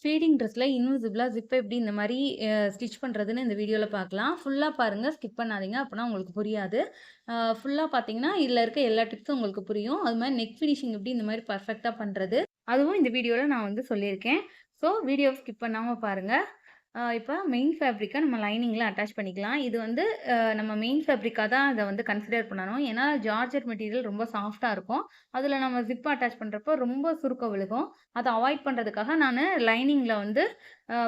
Feeding ட்ரெஸ்ல இன்விசிபிளா zip எப்படி இந்த மாரி ஸ்டிச் பண்றதுன்னு இந்த வீடியோல பார்க்கலாம். ஃபுல்லா பாருங்க. ஸ்கிப் பண்ணாதீங்க. அப்பனா உங்களுக்கு புரியாது. ஃபுல்லா பார்த்தீங்கன்னா, இதுல இருக்க எல்லா டிப்ஸும் உங்களுக்கு புரியும். அது மாரி நெக் ஃபினிஷிங் எப்படி இந்த மாரி பெர்ஃபெக்ட்டா பண்றது, அதுவும் இந்த வீடியோல நான் வந்து சொல்லியிருக்கேன். ஸோ வீடியோவ ஸ்கிப் பண்ணாம பாருங்க. இப்ப மெயின் ஃபேப்ரிக்க நம்ம லைனிங்ல அட்டாச் பண்ணிக்கலாம். இது வந்து நம்ம மெயின் ஃபேப்ரிக்கா தான் அத வந்து கன்சிடர் பண்ணணும். ஏன்னா, ஜார்ஜெட் மெட்டீரியல் ரொம்ப சாஃப்ட்டா இருக்கும். அதுல நம்ம ஜிப் அட்டாச் பண்றப்போ ரொம்ப சுருக்கம் விழுகும். அத அவாய்ட் பண்றதுக்காக நானு லைனிங்ல வந்து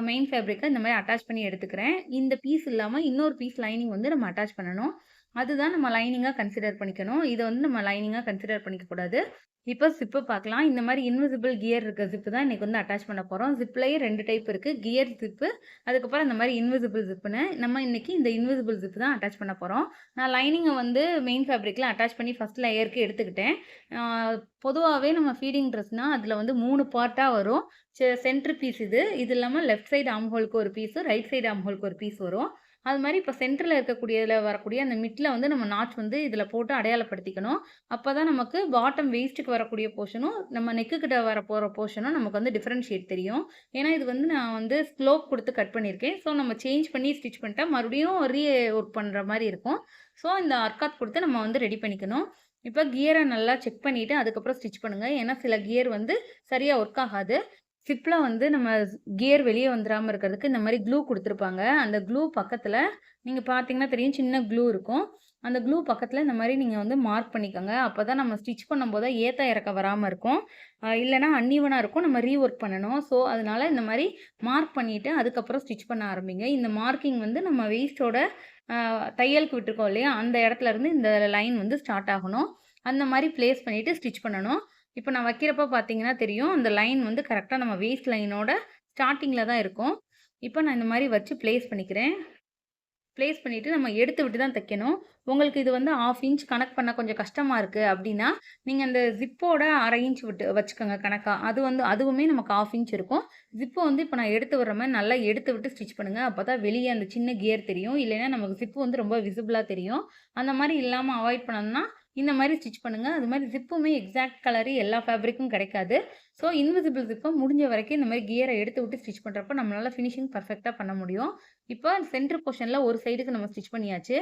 மெயின் ஃபேப்ரிக்க இந்த மாரி அட்டாச் பண்ணி எடுத்துக்கிறேன். இந்த பீஸ் இல்லாம இன்னொரு பீஸ் லைனிங் வந்து நம்ம அட்டாச் பண்ணணும். அதுதான் நம்ம லைனிங்கா கன்சிடர் பண்ணிக்கணும். இத வந்து நம்ம லைனிங்கா கன்சிடர் பண்ணிக்க கூடாது. இப்போ ஜிப்பு பார்க்கலாம். இந்த மாரி இன்விசிபிள் கியர் இருக்க ஜிப்பு தான் இன்னைக்கு வந்து அட்டாச் பண்ண போறோம். ஜிப்லயே 2 டைப் இருக்கு. கியர் ஜிப்பு, அதுக்கப்புறம் இந்த மாரி இன்விசிபிள் ஜிப்புன்னு. நம்ம இன்னைக்கு இந்த இன்விசிபிள் ஜிப் தான் அட்டாச் பண்ண போறோம். நான் லைனிங்க வந்து மெயின் ஃபேப்ரிக்ல அட்டாச் பண்ணி ஃபர்ஸ்ட் லேயருக்கு எடுத்துக்கிட்டேன். ஆ பொதுவாவே நம்ம ஃபீடிங் ட்ரெஸ்னா, அதுல வந்து 3 பார்ட்டா வரும். சென்டர் பீஸ் இது. இது இல்லாம லெஃப்ட் சைடு ஆர்ம் ஹோல்க்கு ஒரு பீஸு, ரைட் சைடு ஆர்ம் ஹோல்க்கு ஒரு பீஸ் வரும். அது மாரி இப்ப சென்டர்ல இருக்கக்கூடியதுல வரக்கூடிய அந்த மிட்ல வந்து நம்ம நாட்ச் வந்து இதுல போட்டு அடையாளப்படுத்திக்கணும். அப்பதான் நமக்கு பாட்டம் வெயிஸ்ட்க்கு வரக்கூடிய போர்ஷனும், நம்ம நெக்கு கிட்ட வரப்போற போர்ஷனும் நமக்கு வந்து டிஃபரன்ஷியேட் தெரியும். ஏன்னா, இது வந்து நான் வந்து ஸ்லோப் குடுத்து கட் பண்ணியிருக்கேன். ஸோ, நம்ம சேஞ்ச் பண்ணி ஸ்டிச் பண்ணிட்டா மறுபடியும் ஒர்க் பண்ற மாரி இருக்கும். ஸோ, இந்த அர்க்காத் குடுத்து நம்ம வந்து ரெடி பண்ணிக்கணும். இப்ப கியர நல்லா செக் பண்ணிட்டு அதுக்கப்புறம் ஸ்டிச் பண்ணுங்க. ஏன்னா, சில கியர் வந்து சரியா ஒர்க் ஆகாது. ஜிப்ல வந்து நம்ம கியர் வெளிய வந்துராம இருக்கிறதுக்கு இந்த மாரி க்ளூ குடுத்துருப்பாங்க. அந்த க்ளூ பக்கத்துல நீங்க பார்த்தீங்கன்னா தெரியும், சின்ன க்ளூ இருக்கும். அந்த க்ளூ பக்கத்துல இந்த மாரி நீங்க வந்து மார்க் பண்ணிக்கோங்க. அப்பதான் நம்ம ஸ்டிச் பண்ணும்போது ஏத்த இறக்கம் வராம இருக்கும். இல்லன்னா அன்ஈவனா இருக்கும். நம்ம ரீவொர்க் பண்ணணும். ஸோ, அதனால இந்த மாரி மார்க் பண்ணிட்டு அதுக்கப்புறம் ஸ்டிச் பண்ண ஆரம்பிங்க. இந்த மார்க்கிங் வந்து நம்ம வெயிஸ்ட்டோட அ தையலுக்கு விட்டுருக்கோம் இல்லையா? அந்த இடத்துல இருந்து இந்த லைன் வந்து ஸ்டார்ட் ஆகணும். அந்த மாரி பிளேஸ் பண்ணிட்டு ஸ்டிச் பண்ணணும். இப்ப நான் வைக்கிறப்ப பார்த்தீங்கன்னா தெரியும். அந்த லைன் வந்து கரெக்ட்டா நம்ம வேஸ்ட் லைனோட ஸ்டார்ட்டிங்ல தான் இருக்கும். இப்ப நான் இந்த மாரி வச்சு பிளேஸ் பண்ணிக்கிறேன். பிளேஸ் பண்ணிட்டு நம்ம எடுத்து விட்டு தான் தைக்கணும். உங்களுக்கு இது வந்து 1/2 இன்ச் கணக்கு பண்ண கொஞ்சம் கஷ்டமா இருக்கு அப்டின்னா, நீங்க அந்த ஜிப்போட 1/2 இன்ச் விட்டு வச்சுக்கோங்க கணக்கா. அது வந்து அதுவுமே நமக்கு 1/2 இன்ச் இருக்கும். ஜிப்ப வந்து இப்ப நான் எடுத்து விடுற மாரி நல்லா எடுத்து விட்டு ஸ்டிச் பண்ணுங்க. அப்பதான் வெளிய அந்த சின்ன கியர் தெரியும். இல்லைன்னா நமக்கு ஜிப் வந்து ரொம்ப விசிபிளா தெரியும். அந்த மாரி இல்லாம அவாய்ட் பண்ணணும்னா, இந்த மாரி ஸ்டிச் பண்ணுங்க. அது மாரி ஜிப்புமே எக்ஸாக்ட் கலரு எல்லா ஃபேப்ரிக்கும் கிடைக்காது. ஸோ, இன்விசிபிள் ஜிப்ப முடிஞ்ச வரைக்கும் இந்த மாரி கியர எடுத்து விட்டு ஸ்டிச் பண்றப்ப நம்மளால ஃபினிஷிங் பெர்ஃபெக்ட்டா பண்ண முடியும். இப்ப சென்டர் போர்ஷன்ல ஒரு சைடுக்கு நம்ம ஸ்டிச் பண்ணியாச்சு.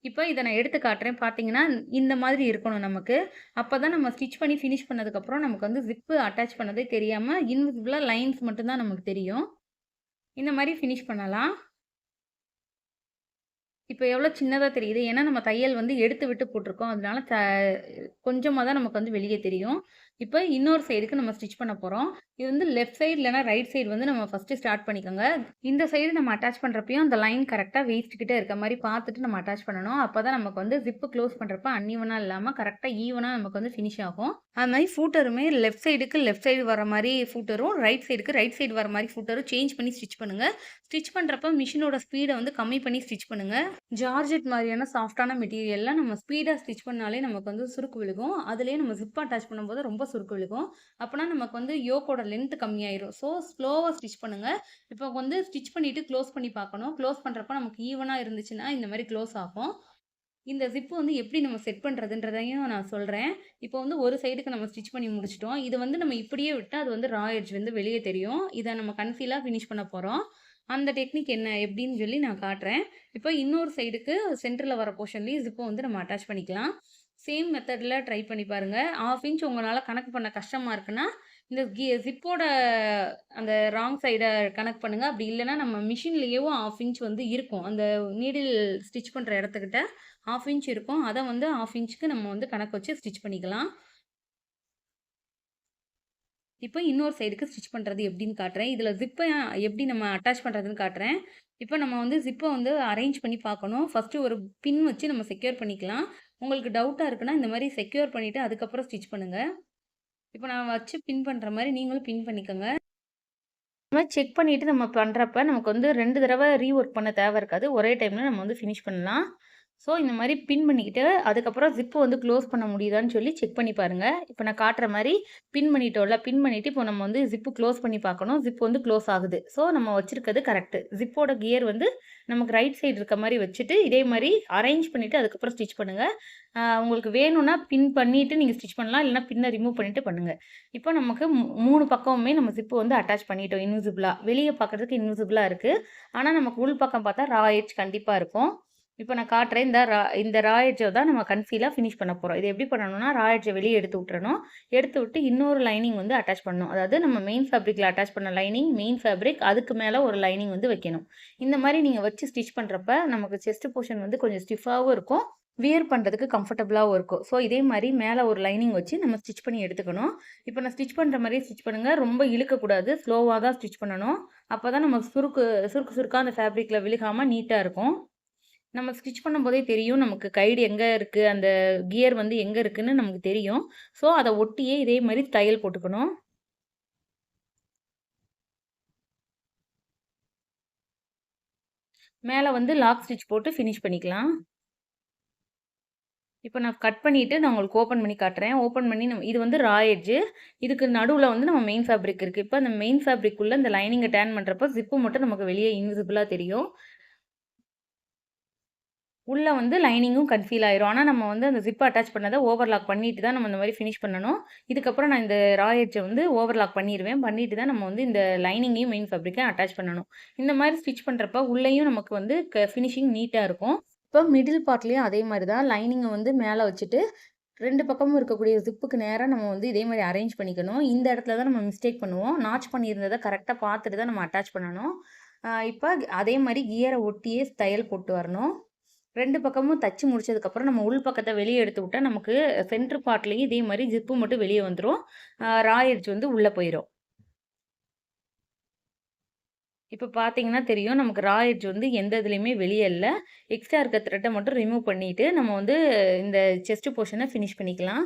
இப்ப இத நான் எடுத்து காட்டுறேன். பார்த்தீங்கன்னா, இந்த மாதிரி இருக்கணும் நமக்கு. அப்பதான் நம்ம ஸ்டிச் பண்ணி ஃபினிஷ் பண்ணதுக்கப்புறம் நமக்கு வந்து ஜிப் அட்டாச் பண்ணதே தெரியாம, இன்விசிபிளா லைன்ஸ் மட்டும் தான் நமக்கு தெரியும். இந்த மாரி ஃபினிஷ் பண்ணலாம். இப்ப எவ்வளோ சின்னதா தெரியுது. ஏன்னா, நம்ம தையல் வந்து எடுத்து விட்டு போட்டுருக்கோம். அதனால கொஞ்சமா தான் நமக்கு வந்து வெளிய தெரியும். இப்ப இன்னொரு சைடுக்கு நம்ம ஸ்டிச் பண்ண போறோம். இது வந்து லெஃப்ட் சைடு இல்லன்னா ரைட் சைடு வந்து நம்ம ஃபர்ஸ்ட்டு ஸ்டார்ட் பண்ணிக்கோங்க. இந்த சைடு நம்ம அட்டாச் பண்றப்பயும் அந்த லைன் கரெக்ட்டா வேஸ்ட் கிட்ட இருக்க மாரி பார்த்துட்டு நம்ம அட்டாச் பண்ணணும். அப்பதான் நமக்கு வந்து ஜிப் க்ளோஸ் பண்றப்ப அன்ஈவனா இல்லாம கரெக்ட்டா ஈவனா நமக்கு வந்து ஃபினிஷ் ஆகும். அது மாரி ஃபூட்டருமே லெஃப்ட் சைடுக்கு லெஃப்ட் சைடு வர மாரி ஃபூட்டரும், ரைட் சைடுக்கு ரைட் சைடு வர மாரி ஃபூட்டரும் சேஞ்ச் பண்ணி ஸ்டிச் பண்ணுங்க. ஸ்டிச் பண்றப்ப மிஷினோட ஸ்பீட வந்து கம்மி பண்ணி ஸ்டிச் பண்ணுங்க. ஜார்ஜெட் மாரியான சாஃப்ட்டான மெட்டீரியல்ல நம்ம ஸ்பீடா ஸ்டிச் பண்ணாலே நமக்கு வந்து சுருக்கு விழுகும். அதிலேயே நம்ம ஜிப் அட்டாச் பண்ணும்போது ரொம்ப சுருக்கு விழுகும். அப்பனா நமக்கு வந்து யோக்கோட லென்த் கம்மியாயிரும். ஸோ, ஸ்லோவா ஸ்டிச் பண்ணுங்க. இப்போ வந்து ஸ்டிச் பண்ணிட்டு க்ளோஸ் பண்ணி பார்க்கணும். க்ளோஸ் பண்றப்ப நமக்கு ஈவனா இருந்துச்சுன்னா, இந்த மாரி க்ளோஸ் ஆகும். இந்த ஜிப் வந்து எப்படி நம்ம செட் பண்றதுன்றதையும் நான் சொல்றேன். இப்போ வந்து ஒரு சைடுக்கு நம்ம ஸ்டிச் பண்ணி முடிச்சுட்டோம். இது வந்து நம்ம இப்படியே விட்டா அது வந்து ரா எட்ஜ் வந்து வெளிய தெரியும். இத நம்ம கன்சீலா ஃபினிஷ் பண்ண போறோம். அந்த டெக்னிக் என்ன எப்படின்னு சொல்லி நான் காட்டுறேன். இப்போ இன்னொரு சைடுக்கு சென்டர்ல வர போர்ஷன்லயும் ஜிப்ப வந்து நம்ம அட்டாச் பண்ணிக்கலாம். சேம் மெத்தட்ல ட்ரை பண்ணி பாருங்க. 1/2 இன்ச் உங்களால கணக்கு பண்ண கஷ்டமா இருக்குன்னா, இந்த ஜிப்போட அந்த ராங் சைட கணக்கு பண்ணுங்க. அப்படி இல்லன்னா நம்ம மிஷின்லயேவும் 1/2 இன்ச் வந்து இருக்கும். அந்த நீடில் ஸ்டிச் பண்ற இடத்துக்கிட்ட 1/2 இன்ச் இருக்கும். அத வந்து 1/2 இன்ச்சுக்கு நம்ம வந்து கணக்கு வச்சு ஸ்டிச் பண்ணிக்கலாம். இப்போ இன்னொரு சைடுக்கு ஸ்டிச் பண்றது எப்படின்னு காட்டுறேன். இதுல ஜிப்ப எப்படி நம்ம அட்டாச் பண்றதுன்னு காட்டுறேன். இப்போ நம்ம வந்து ஜிப்ப வந்து அரேஞ்ச் பண்ணி பார்க்கணும். ஃபர்ஸ்ட்டு ஒரு பின் வச்சு நம்ம செக்யூர் பண்ணிக்கலாம். உங்களுக்கு டவுட்டா இருக்குன்னா, இந்த மாரி செக்யூர் பண்ணிட்டு அதுக்கப்புறம் ஸ்டிச் பண்ணுங்க. இப்போ நான் வச்சு பின் பண்ற மாரி நீங்களும் பின் பண்ணிக்கோங்க. இந்த மாரி செக் பண்ணிட்டு நம்ம பண்றப்ப நமக்கு வந்து 2 தடவ ரீவொர்க் பண்ண தேவை இருக்காது. ஒரே டைம்ல நம்ம வந்து ஃபினிஷ் பண்ணலாம். ஸோ இந்த மாரி பின் பண்ணிக்கிட்டு, அதுக்கப்புறம் ஜிப் வந்து க்ளோஸ் பண்ண முடியுதான்னு சொல்லி செக் பண்ணி பாருங்க. இப்ப நான் காட்டுற மாரி பின் பண்ணிட்டோம்ல, பின் பண்ணிட்டு இப்போ நம்ம வந்து ஜிப் க்ளோஸ் பண்ணி பார்க்கணும். ஜிப் வந்து க்ளோஸ் ஆகுது. ஸோ நம்ம வச்சிருக்கிறது கரெக்ட்டு. ஜிப்போட கியர் வந்து நமக்கு ரைட் சைடு இருக்க மாரி வச்சுட்டு, இதே மாரி அரேஞ்ச் பண்ணிட்டு அதுக்கப்புறம் ஸ்டிச் பண்ணுங்க. உங்களுக்கு வேணும்னா பின் பண்ணிட்டு நீங்க ஸ்டிச் பண்ணலாம். இல்லன்னா பின்ன ரிமூவ் பண்ணிட்டு பண்ணுங்க. இப்போ நமக்கு 3 பக்கமுமே நம்ம ஜிப் வந்து அட்டாச் பண்ணிட்டோம் இன்விசிபிளா. வெளிய பார்க்கறதுக்கு இன்விசிபிளா இருக்கு. ஆனா நமக்கு உள் பக்கம் பார்த்தா ரா எட்ஜ் கண்டிப்பா இருக்கும். இப்ப நான் காட்டுறேன். இந்த ரா எட்ஜ தான் நம்ம கன்சீலா ஃபினிஷ் பண்ண போறோம். இது எப்படி பண்ணணும்னா, ரா எட்ஜ வெளிய எடுத்து விட்டுறணும். எடுத்து விட்டு இன்னொரு லைனிங் வந்து அட்டாச் பண்ணணும். அதாவது நம்ம மெயின் ஃபேப்ரிக்ல அட்டாச் பண்ண லைனிங், மெயின் ஃபேப்ரிக் அதுக்கு மேல ஒரு லைனிங் வந்து வைக்கணும். இந்த மாரி நீங்க வச்சு ஸ்டிச் பண்றப்ப, நமக்கு செஸ்ட் போர்ஷன் வந்து கொஞ்சம் ஸ்டிஃபாவும் இருக்கும். வியர் பண்றதுக்கு கம்ஃபர்டபுளாவும் இருக்கும். ஸோ இதே மாரி மேல ஒரு லைனிங் வச்சு நம்ம ஸ்டிச் பண்ணி எடுத்துக்கணும். இப்ப நான் ஸ்டிச் பண்ற மாரியே ஸ்டிச் பண்ணுங்க. ரொம்ப இழுக்கக்கூடாது. ஸ்லோவா தான் ஸ்டிச் பண்ணணும். அப்பதான் நமக்கு சுருக்கு சுருக்கா அந்த ஃபேப்ரிக்ல விழுகாம நீட்டா இருக்கும். நம்ம ஸ்டிச் பண்ணும்போதே தெரியும். நமக்கு கைடு எங்க இருக்கு, அந்த கியர் வந்து எங்க இருக்குன்னு நமக்கு தெரியும். ஸோ, அத ஒட்டியே இதே மாரி தையல் போட்டுக்கணும். மேல வந்து லாக் ஸ்டிச் போட்டு ஃபினிஷ் பண்ணிக்கலாம். இப்ப நான் கட் பண்ணிட்டு நான் உங்களுக்கு ஓப்பன் பண்ணி காட்டுறேன். ஓப்பன் பண்ணி இது வந்து ரா எட்ஜ். இதுக்கு நடுவுல வந்து நம்ம மெயின் ஃபேப்ரிக் இருக்கு. இப்ப அந்த மெயின் ஃபேப்ரிக் உள்ள இந்த லைனிங்க டர்ன் பண்றப்போ ஜிப் மட்டும் நமக்கு வெளிய இன்விசிபிளா தெரியும். உள்ள வந்து லைனிங்கும் கன்சீல் ஆயிரும். ஆனா, நம்ம வந்து அந்த ஜிப் அட்டாச் பண்ணத ஓவர்லாக் பண்ணிட்டு தான் நம்ம இந்த மாரி ஃபினிஷ் பண்ணணும். இதுக்கப்புறம் நான் இந்த ரா எட்ஜ வந்து ஓவர்லாக் பண்ணிருவேன். பண்ணிட்டு தான் நம்ம வந்து இந்த லைனிங்கையும் மெயின் ஃபேப்ரிக்க அட்டாச் பண்ணணும். இந்த மாரி ஸ்டிச் பண்றப்ப உள்ளேயும் நமக்கு வந்து ஃபினிஷிங் நீட்டா இருக்கும். இப்போ மிடில் பார்ட்லயும் அதே மாரி தான் லைனிங்க வந்து மேல வச்சுட்டு 2 பக்கமும் இருக்கக்கூடிய ஜிப்புக்கு நேரா நம்ம வந்து இதே மாரி அரேஞ்ச் பண்ணிக்கணும். இந்த இடத்துல தான் நம்ம மிஸ்டேக் பண்ணுவோம். நாட்ச் பண்ணியிருந்தத கரெக்ட்டா பார்த்துட்டு தான் நம்ம அட்டாச் பண்ணணும். இப்ப அதே மாரி கியர ஒட்டியே தையல் போட்டு வரணும். 2 பக்கமும் தச்சு முடிச்சதுக்கப்புறம் நம்ம உள் பக்கத்த வெளிய எடுத்து விட்டா, நமக்கு சென்டர் பார்ட்லயும் இதே மாரி ஜிப்பு மட்டும் வெளிய வந்துரும். ரா எட்ஜ் வந்து உள்ள போயிரும். இப்ப பார்த்தீங்கன்னா தெரியும். நமக்கு ரா எட்ஜ் வந்து எந்த இதுலயுமே வெளிய இல்ல. எக்ஸ்ட்ரா இருக்க த்ரெட்ட மட்டும் ரிமூவ் பண்ணிட்டு, நம்ம வந்து இந்த செஸ்ட் போர்ஷன ஃபினிஷ் பண்ணிக்கலாம்.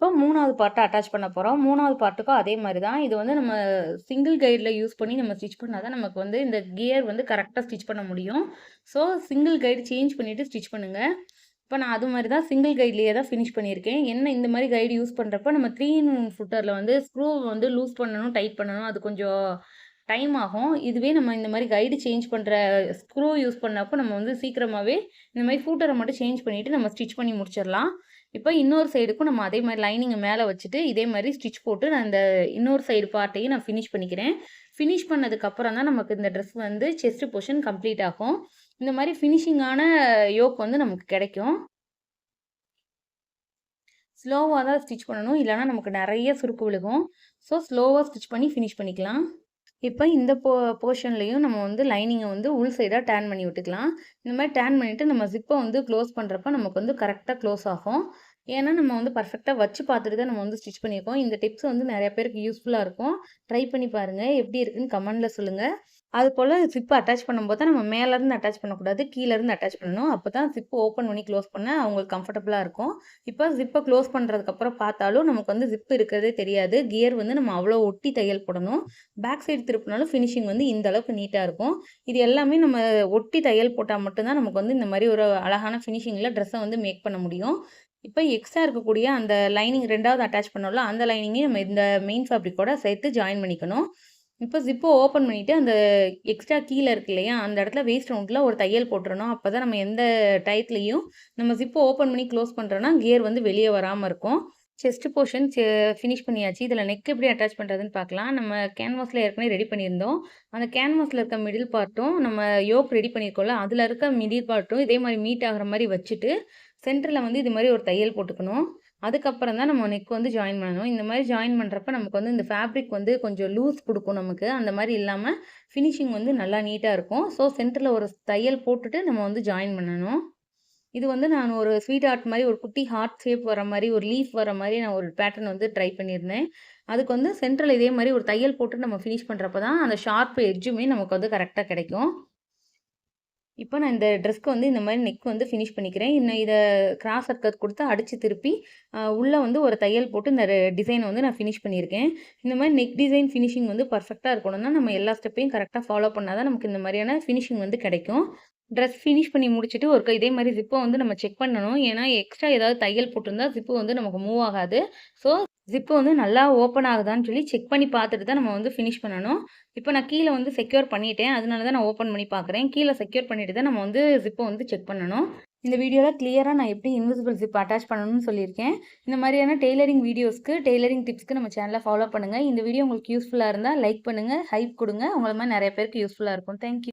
இப்போ 3வது பார்ட்ட அட்டாச் பண்ண போறோம். 3வது பார்ட்டுக்கும் அதே மாரி தான். இது வந்து நம்ம சிங்கிள் கைட்ல யூஸ் பண்ணி நம்ம ஸ்டிச் பண்ணா தான் நமக்கு வந்து இந்த கியர் வந்து கரெக்ட்டா ஸ்டிச் பண்ண முடியும். ஸோ, சிங்கிள் கைடு சேஞ்ச் பண்ணிட்டு ஸ்டிச் பண்ணுங்க. இப்ப நான் அது மாரி தான் சிங்கிள் கைட்லயே தான் ஃபினிஷ் பண்ணியிருக்கேன். என்ன இந்த மாரி கைடு யூஸ் பண்றப்ப நம்ம 3 இன் ஃபுட்டர்ல வந்து ஸ்க்ரூ வந்து லூஸ் பண்ணணும், டைட் பண்ணணும். அது கொஞ்சம் டைம் ஆகும். இதுவே நம்ம இந்த மாரி கைடு சேஞ்ச் பண்ற ஸ்க்ரூ யூஸ் பண்ணப்போ நம்ம வந்து சீக்கிரமாவே இந்த மாரி ஃபூட்டர மட்டும் சேஞ்ச் பண்ணிட்டு நம்ம ஸ்டிச் பண்ணி முடிச்சிரலாம். இப்ப இன்னொரு சைடுக்கும் நம்ம அதே மாரி லைனிங்க மேல வச்சுட்டு, இதே மாரி ஸ்டிச் போட்டு நான் இந்த இன்னொரு சைடு பார்ட்டையும் நான் ஃபினிஷ் பண்ணிக்கிறேன். ஃபினிஷ் பண்ணதுக்கு அப்புறம் தான் நமக்கு இந்த ட்ரெஸ் வந்து செஸ்ட் போர்ஷன் கம்ப்ளீட் ஆகும். இந்த மாரி ஃபினிஷிங்கான யோக் வந்து நமக்கு கிடைக்கும். ஸ்லோவா தான் ஸ்டிச் பண்ணணும். இல்லன்னா நமக்கு நெறைய சுருக்கு விழுகும். ஸோ, ஸ்லோவா ஸ்டிச் பண்ணி ஃபினிஷ் பண்ணிக்கலாம். இப்ப இந்த போர்ஷன்லயும் நம்ம வந்து லைனிங்க வந்து உள் சைடா டர்ன் பண்ணி விட்டுக்கலாம். இந்த மாரி டர்ன் பண்ணிட்டு நம்ம ஜிப்ப வந்து க்ளோஸ் பண்றப்ப நமக்கு வந்து கரெக்ட்டா க்ளோஸ் ஆகும். ஏன்னா, நம்ம வந்து பெர்ஃபெக்ட்டா வச்சு பார்த்துட்டு தான் நம்ம வந்து ஸ்டிச் பண்ணியிருக்கோம். இந்த டிப்ஸ் வந்து நெறைய பேருக்கு யூஸ்ஃபுல்லா இருக்கும். ட்ரை பண்ணி பாருங்க. எப்படி இருக்குன்னு கமெண்ட்ல சொல்லுங்க. அதுபோல ஜிப் அட்டாச் பண்ணும்போது நம்ம மேலருந்து அட்டாச் பண்ணக்கூடாது. கீழருந்து அட்டாச் பண்ணணும். அப்பதான் ஜிப் ஓப்பன் பண்ணி க்ளோஸ் பண்ண அவங்களுக்கு கம்ஃபர்டபுளா இருக்கும். இப்ப ஜிப்ப க்ளோஸ் பண்றதுக்கப்புறம் பார்த்தாலும் நமக்கு வந்து ஜிப் இருக்கிறதே தெரியாது. கியர் வந்து நம்ம அவ்வளோ ஒட்டி தையல் போடணும். பேக் சைடு திருப்புனாலும் ஃபினிஷிங் வந்து இந்த அளவுக்கு நீட்டா இருக்கும். இது எல்லாமே நம்ம ஒட்டி தையல் போட்டா மட்டும் தான் நமக்கு வந்து இந்த மாரி ஒரு அழகான ஃபினிஷிங்ல ட்ரெஸ்ஸ வந்து மேக் பண்ண முடியும். இப்ப எக்ஸ்ட்ரா இருக்கக்கூடிய அந்த லைனிங் 2வது அட்டாச் பண்ணோம்ல, அந்த லைனிங்கையும் நம்ம இந்த மெயின் ஃபேப்ரிக்கோட சேர்த்து ஜாயின் பண்ணிக்கணும். இப்ப ஜிப்ப ஓப்பன் பண்ணிட்டு, அந்த எக்ஸ்ட்ரா கீழ இருக்கு இல்லையா? அந்த இடத்துல வேஸ்ட் ரவுண்ட்ல ஒரு தையல் போட்டுறணும். அப்பதான் நம்ம எந்த டயத்துலயும் நம்ம ஜிப்ப ஓப்பன் பண்ணி க்ளோஸ் பண்றோம்னா, கியர் வந்து வெளிய வராம இருக்கும். செஸ்ட் போர்ஷன் ஃபினிஷ் பண்ணியாச்சு. இதுல நெக் எப்படி அட்டாச் பண்றதுன்னு பார்க்கலாம். நம்ம கேன்வாஸ்ல ஏற்கனவே ரெடி பண்ணியிருந்தோம். அந்த கேன்வாஸ்ல இருக்க மிடில் பார்ட்டும், நம்ம யோக் ரெடி பண்ணியிருக்கோம்ல, அதுல இருக்க மிடில் பார்ட்டும் இதே மாரி மீட் ஆகுற மாரி வச்சுட்டு, சென்டர்ல வந்து இது மாரி ஒரு தையல் போட்டுக்கணும். அதுக்கப்புறம் தான் நம்ம நெக் வந்து ஜாயின் பண்ணணும். இந்த மாரி ஜாயின் பண்றப்ப நமக்கு வந்து இந்த ஃபேப்ரிக் வந்து கொஞ்சம் லூஸ் குடுக்கும் நமக்கு. அந்த மாரி இல்லாம ஃபினிஷிங் வந்து நல்லா நீட்டா இருக்கும். ஸோ, சென்டர்ல ஒரு தையல் போட்டுட்டு நம்ம வந்து ஜாயின் பண்ணணும். இது வந்து நான் ஒரு ஸ்வீட் ஹார்ட் மாரி ஒரு குட்டி ஹார்ட் ஷேப் வர மாரி, ஒரு லீஃப் வர மாரி நான் ஒரு பேட்டர்ன் வந்து ட்ரை பண்ணியிருந்தேன். அதுக்கு வந்து சென்டர்ல இதே மாரி ஒரு தையல் போட்டு நம்ம ஃபினிஷ் பண்றப்ப தான் அந்த ஷார்ப் எட்ஜுமே நமக்கு வந்து கரெக்ட்டா கிடைக்கும். இப்ப நான் இந்த ட்ரெஸ்க்கு வந்து இந்த மாரி நெக் வந்து ஃபினிஷ் பண்ணிக்கிறேன். இன்னும் இத கிராஸ் சர்க்கஸ் குடுத்து அடிச்சு திருப்பி, உள்ள வந்து ஒரு தையல் போட்டு இந்த டிசைன வந்து நான் ஃபினிஷ் பண்ணியிருக்கேன். இந்த மாரி நெக் டிசைன் ஃபினிஷிங் வந்து பெர்ஃபெக்ட்டா இருக்கணும்னா, நம்ம எல்லா ஸ்டெப்பையும் கரெக்ட்டா ஃபாலோ பண்ணா தான் நமக்கு இந்த மாரியான ஃபினிஷிங் வந்து கிடைக்கும். ட்ரெஸ் ஃபினிஷ் பண்ணி முடிச்சுட்டு ஒருக்கா இதே மாரி ஜிப்ப வந்து நம்ம செக் பண்ணணும். ஏன்னா, எக்ஸ்ட்ரா ஏதாவது தையல் போட்டிருந்தா ஜிப்பு வந்து நமக்கு மூவ் ஆகாது. ஸோ, ஜிப்பு வந்து நல்லா ஓப்பன் ஆகுதான்னு சொல்லி செக் பண்ணி பார்த்துட்டு தான் நம்ம வந்து ஃபினிஷ் பண்ணணும். இப்ப நான் கீழ வந்து செக்யூர் பண்ணிட்டேன். அதனால தான் நான் ஓப்பன் பண்ணி பார்க்குறேன். கீழ செக்யூர் பண்ணிட்டு தான் நம்ம வந்து ஜிப்ப வந்து செக் பண்ணணும். இந்த வீடியோல கிளியரா நான் எப்படி இன்விசிபிள் ஜிப் அட்டாச் பண்ணணும்னு சொல்லியிருக்கேன். இந்த மாதிரியான டெய்லரிங் வீடியோஸ்க்கு, டெய்லரிங் டிப்ஸ்க்கு நம்ம சேனல ஃபாலோ பண்ணுங்க. இந்த வீடியோ உங்களுக்கு யூஸ்ஃபுல்லா இருந்தா லைக் பண்ணுங்க, ஹைப் குடுங்க. உங்கள மாரி நெறைய பேருக்கு யூஸ்ஃபுல்லா இருக்கும். Thank you.